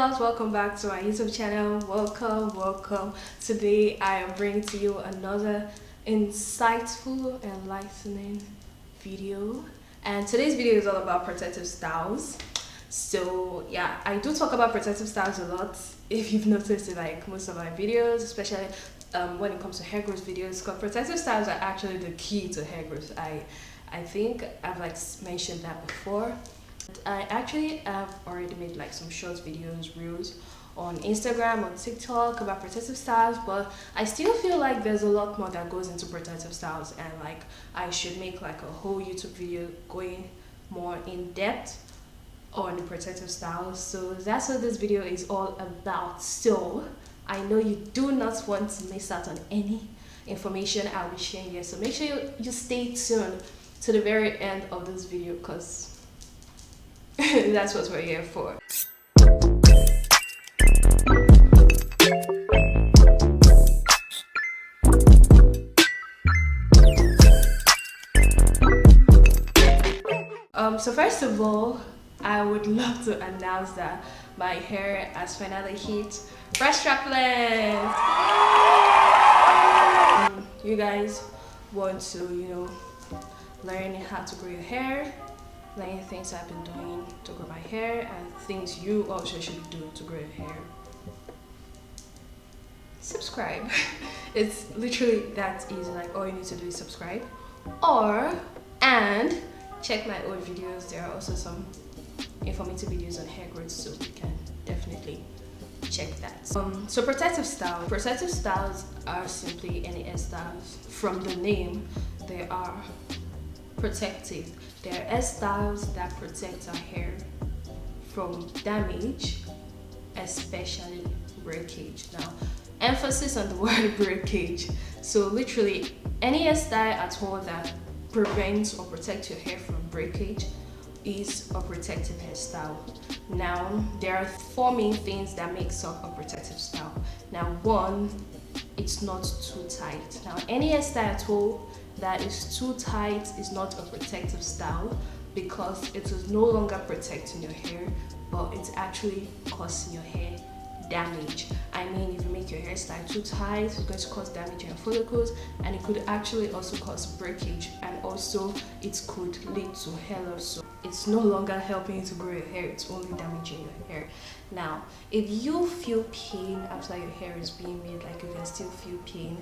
loves, welcome back to my YouTube channel. Welcome. Today I am bringing to you another insightful, enlightening video, and today's video is all about protective styles. So yeah, I do talk about protective styles a lot, if you've noticed in like most of my videos, especially when it comes to hair growth videos, because protective styles are actually the key to hair growth. I think I've like mentioned that before. I actually have already made like some short videos, reels on Instagram, on TikTok about protective styles, but I still feel like there's a lot more that goes into protective styles, and like I should make like a whole YouTube video going more in depth on the protective styles. So that's what this video is all about. So I know you do not want to miss out on any information I'll be sharing here, so make sure you stay tuned to the very end of this video, because that's what we're here for. So first of all, I would love to announce that my hair has finally hit fresh strap length. You guys want to, learn how to grow your hair, learn things I've been doing to grow my hair, and things you also should do to grow your hair. Subscribe. It's literally that easy. Like all you need to do is subscribe, and check my old videos. There are also some informative videos on hair growth, so you can definitely check that. So protective styles are simply any hairstyles. From the name, they are protective. They're hairstyles that protect our hair from damage, especially breakage. Now, emphasis on the word breakage. So literally any hairstyle at all that prevents or protects your hair from breakage is a protective hairstyle. Now, there are four main things that makes up a protective style. Now, one, it's not too tight. Now, any hairstyle at all that is too tight is not a protective style, because it is no longer protecting your hair, but it's actually causing your hair damage. I mean, if you make your hairstyle too tight, it's going to cause damage in your follicles, and it could actually also cause breakage, and also it could lead to hair loss. So it's no longer helping you to grow your hair, it's only damaging your hair. Now, if you feel pain after your hair is being made, like you can still feel pain,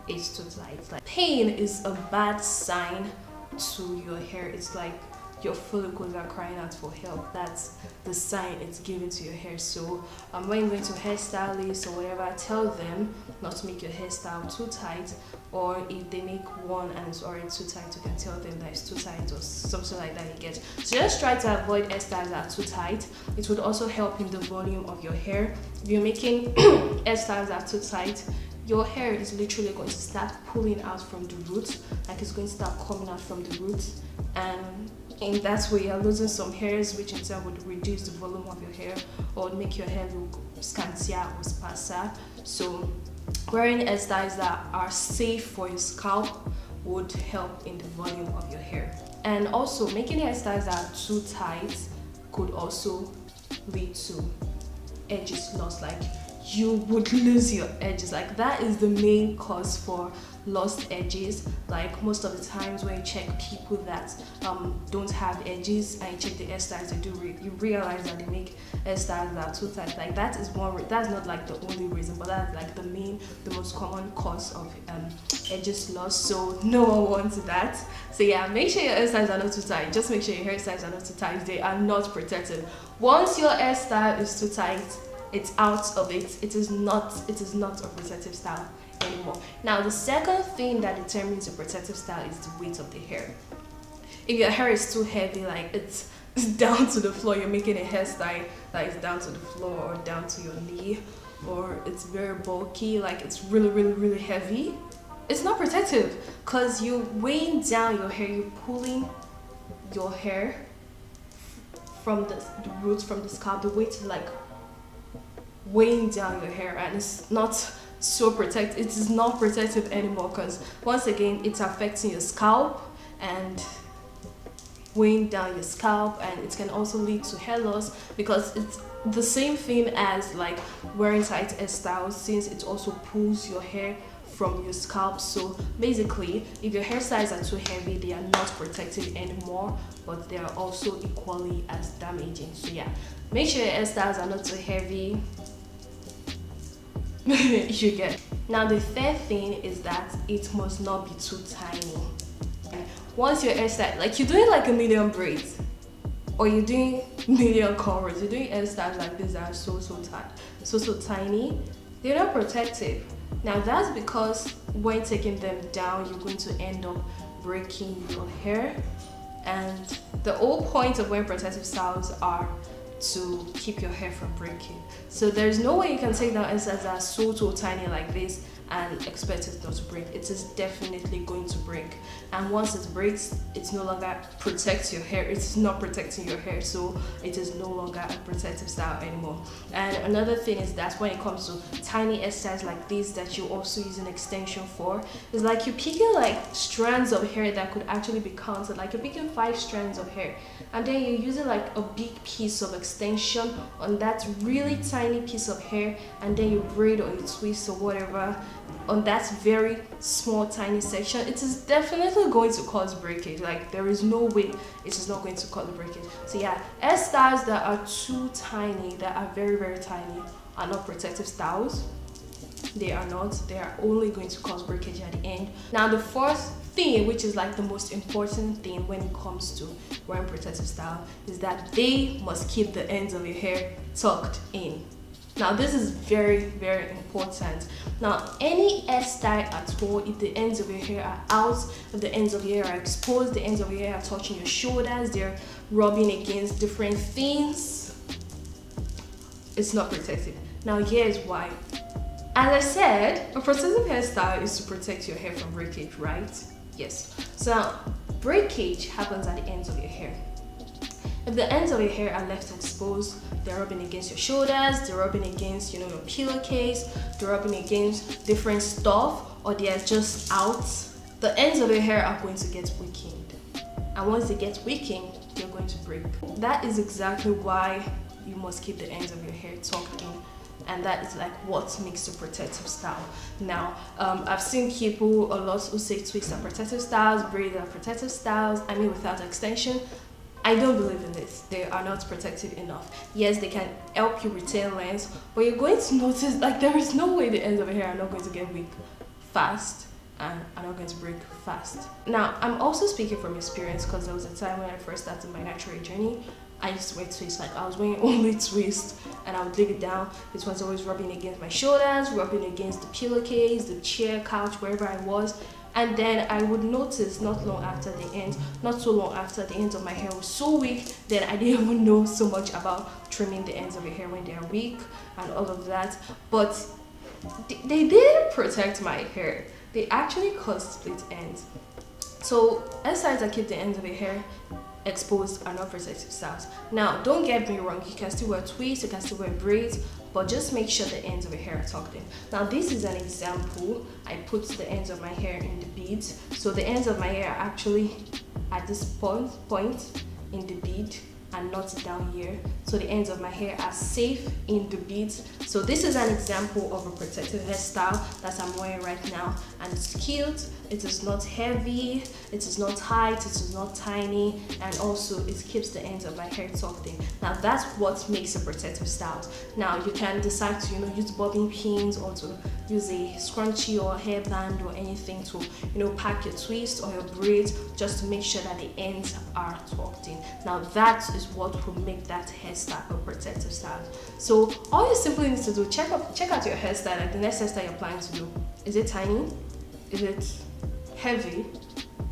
it's too tight. Like, pain is a bad sign to your hair. It's like your follicles are crying out for help. That's the sign it's giving to your hair. So when you're going to hairstylists or whatever, tell them not to make your hairstyle too tight, or if they make one and it's already too tight, you can tell them that it's too tight or something like that you get. So just try to avoid hairstyles that are too tight. It would also help in the volume of your hair. If you're making hairstyles that are too tight, your hair is literally going to start pulling out from the roots, like it's going to start coming out from the roots, and in that way you're losing some hairs, which in turn would reduce the volume of your hair or make your hair look scantier or sparser. So wearing hairstyles that are safe for your scalp would help in the volume of your hair. And also, making hairstyles that are too tight could also lead to edges loss. Like, you would lose your edges. Like, that is the main cause for lost edges. Like, most of the times when you check people that don't have edges, and you check the hairstyles they do, you realize that they make hairstyles that are too tight. Like, that is one. That's not like the only reason, but that's like the most common cause of edges loss. So no one wants that. So yeah, make sure your hairstyles are not too tight. Just make sure your hairstyles are not too tight. They are not protected. Once your hairstyle is too tight, it's out of it. It is not a protective style anymore. Now, the second thing that determines a protective style is the weight of the hair. If your hair is too heavy, like it's down to the floor, you're making a hairstyle that is down to the floor or down to your knee, or it's very bulky, like it's really heavy, it's not protective, because you're weighing down your hair, you're pulling your hair from the roots, from the scalp. The weight is like weighing down your hair, and it's not so protective. It is not protective anymore, because once again it's affecting your scalp and weighing down your scalp, and it can also lead to hair loss, because it's the same thing as like wearing tight hairstyles, since it also pulls your hair from your scalp. So basically, if your hairstyles are too heavy, they are not protective anymore, but they are also equally as damaging. So yeah, make sure your hairstyles are not too heavy. You get. Now the third thing is that it must not be too tiny. Once your hairstyle, like you're doing like a million braids, or you're doing million cornrows, you're doing hairstyles like this that are so tiny, they're not protective. Now that's because when taking them down, you're going to end up breaking your hair. And the whole point of wearing protective styles are to keep your hair from breaking. So there's no way you can take down hairstyles that are so tiny like this and expect it not to break. It is definitely going to break, and once it breaks, it's no longer protects your hair. It's not protecting your hair, so it is no longer a protective style anymore. And another thing is that when it comes to tiny hairstyles like this that you also use an extension for, is like you're picking like strands of hair that could actually be counted. Like you're picking 5 strands of hair, and then you're using like a big piece of extension on that really tiny piece of hair, and then you braid or you twist or whatever on that very small tiny section. It is definitely going to cause breakage. Like there is no way it is not going to cause breakage. So yeah, hairstyles that are too tiny, that are very tiny, are not protective styles. They are not. They are only going to cause breakage at the end. Now the fourth thing, which is like the most important thing when it comes to wearing protective style, is that they must keep the ends of your hair tucked in. Now this is very important. Now any hairstyle at all, if the ends of your hair are out, if the ends of your hair are exposed, the ends of your hair are touching your shoulders, they're rubbing against different things, it's not protective. Now here's why. As I said, a protective hairstyle is to protect your hair from breakage, right? Yes. So now, breakage happens at the ends of your hair. If the ends of your hair are left exposed, they're rubbing against your shoulders, they're rubbing against, your pillowcase, they're rubbing against different stuff, or they are just out, the ends of your hair are going to get weakened. And once they get weakened, they're going to break. That is exactly why you must keep the ends of your hair tucked in. And that is like what makes a protective style. Now, I've seen people a lot who say twists are protective styles, braids are protective styles, I mean without extension. I don't believe in this. They are not protective enough. Yes, they can help you retain length, but you're going to notice like there is no way the ends of your hair are not going to get weak fast and are not going to break fast. Now, I'm also speaking from experience, because there was a time when I first started my natural journey. I used to wear twists, like I was wearing only twist, and I would dig it down. It was always rubbing against my shoulders, rubbing against the pillowcase, the chair, couch, wherever I was. And then I would notice not so long after the ends of my hair was so weak, then I didn't even know so much about trimming the ends of your hair when they are weak and all of that. But they didn't protect my hair. They actually caused split ends. So hairstyles that keep the ends of your hair exposed are not protective styles. Now, don't get me wrong, you can still wear twists, you can still wear braids, but just make sure the ends of your hair are tucked in. Now, this is an example. I put the ends of my hair in the beads. So the ends of my hair are actually at this point in the bead and not down here. So the ends of my hair are safe in the beads. So this is an example of a protective hairstyle that I'm wearing right now, and it's cute. It is not heavy, it is not tight, it is not tiny, and also it keeps the ends of my hair tucked in. Now that's what makes a protective style. Now you can decide to use bobbing pins, or to use a scrunchie or a hairband or anything to pack your twist or your braids, just to make sure that the ends are tucked in. Now that is what will make that hairstyle a protective style. So all you simply need to do, check out your hairstyle, like the next hairstyle you're planning to do. Is it tiny? Is it heavy?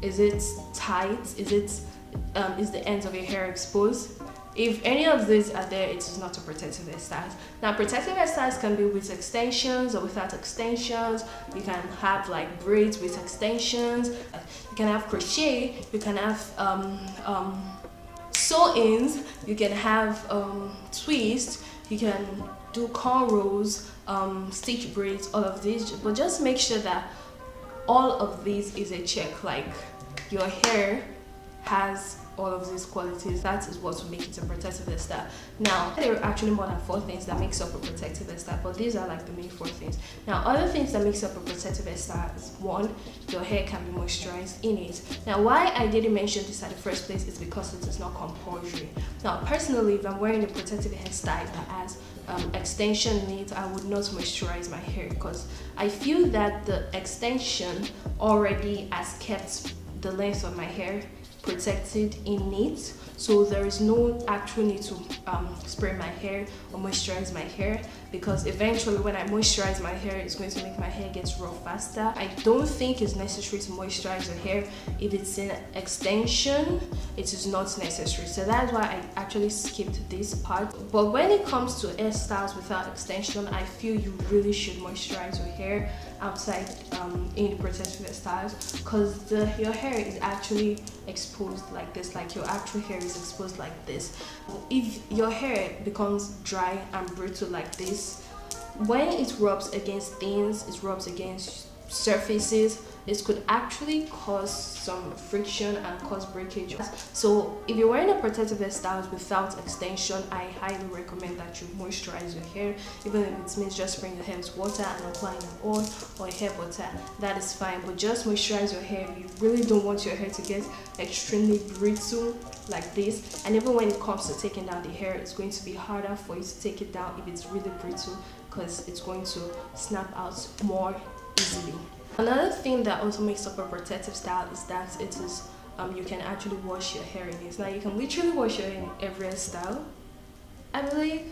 Is it tight? Is the ends of your hair exposed? If any of these are there, it is not a protective hairstyle. Now, protective hairstyles can be with extensions or without extensions. You can have like braids with extensions. You can have crochet. You can have sew-ins. You can have twists. You can do cornrows, stitch braids, all of these. But just make sure that all of these is a check. Like your hair has all of these qualities, that is what will make it a protective hairstyle. Now, there are actually more than 4 things that makes up a protective hairstyle, but these are like the main 4 things. Now, other things that makes up a protective hairstyle is 1, your hair can be moisturized in it. Now, why I didn't mention this at the first place is because it is not compulsory. Now, personally, if I'm wearing a protective hairstyle that has extension in it, I would not moisturize my hair because I feel that the extension already has kept the length of my hair protected in it, so there is no actual need to spray my hair or moisturize my hair, because eventually when I moisturize my hair, it's going to make my hair get rough faster. I don't think it's necessary to moisturize your hair. If it's in extension, it is not necessary, so that's why I actually skipped this part. But when it comes to hairstyles without extension, I feel you really should moisturize your hair outside in protective hairstyles, because your hair is actually exposed like this, like your actual hair is exposed like this. If your hair becomes dry and brittle like this, when it rubs against things, it rubs against surfaces, this could actually cause some friction and cause breakage. So if you're wearing a protective hairstyle without extension, I highly recommend that you moisturize your hair. Even if it means just spraying your hair with water and applying an oil or a hair butter, that is fine, but just moisturize your hair. You really don't want your hair to get extremely brittle like this, and even when it comes to taking down the hair, it's going to be harder for you to take it down if it's really brittle, because it's going to snap out more easily. Another thing that also makes up a protective style is that it is you can actually wash your hair in it. Now you can literally wash your hair in every hairstyle, I believe,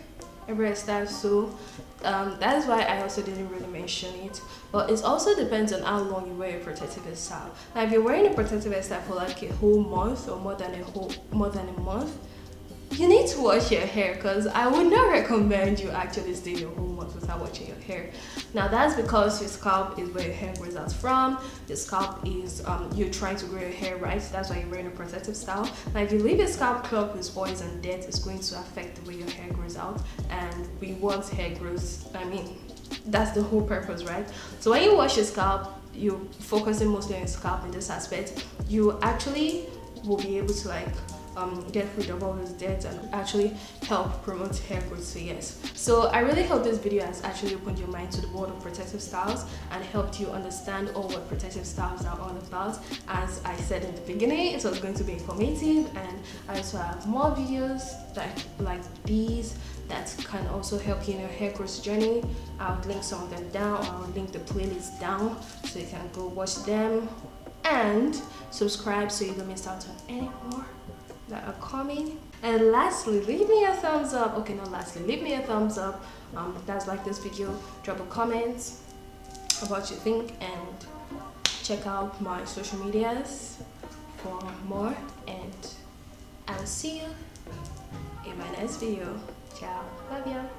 every hairstyle, so that is why I also didn't really mention it. But it also depends on how long you wear a protective hairstyle. Now if you're wearing a protective hairstyle for like a whole month or more than a month, you need to wash your hair, because I would not recommend you actually stay a whole month without washing your hair. Now that's because your scalp is where your hair grows out from. Your scalp is you're trying to grow your hair right, that's why you're wearing a protective style. Now if you leave your scalp clogged with oils and dirt, it's going to affect the way your hair grows out, and we want hair growth. I mean, that's the whole purpose, right? So when you wash your scalp, you're focusing mostly on your scalp in this aspect, you actually will be able to like get rid of all those dirt and actually help promote hair growth. So yes, so I really hope this video has actually opened your mind to the world of protective styles and helped you understand all what protective styles are all about. As I said in the beginning, it was going to be informative, and I also have more videos like these that can also help you in your hair growth journey. I'll link some of them down, or I'll link the playlist down so you can go watch them, and subscribe so you don't miss out on any more that are coming. And lastly, leave me a thumbs up. Okay, not lastly, leave me a thumbs up. That's like this video. Drop a comment about what you think, and check out my social medias for more, and I'll see you in my next video. Ciao, love ya.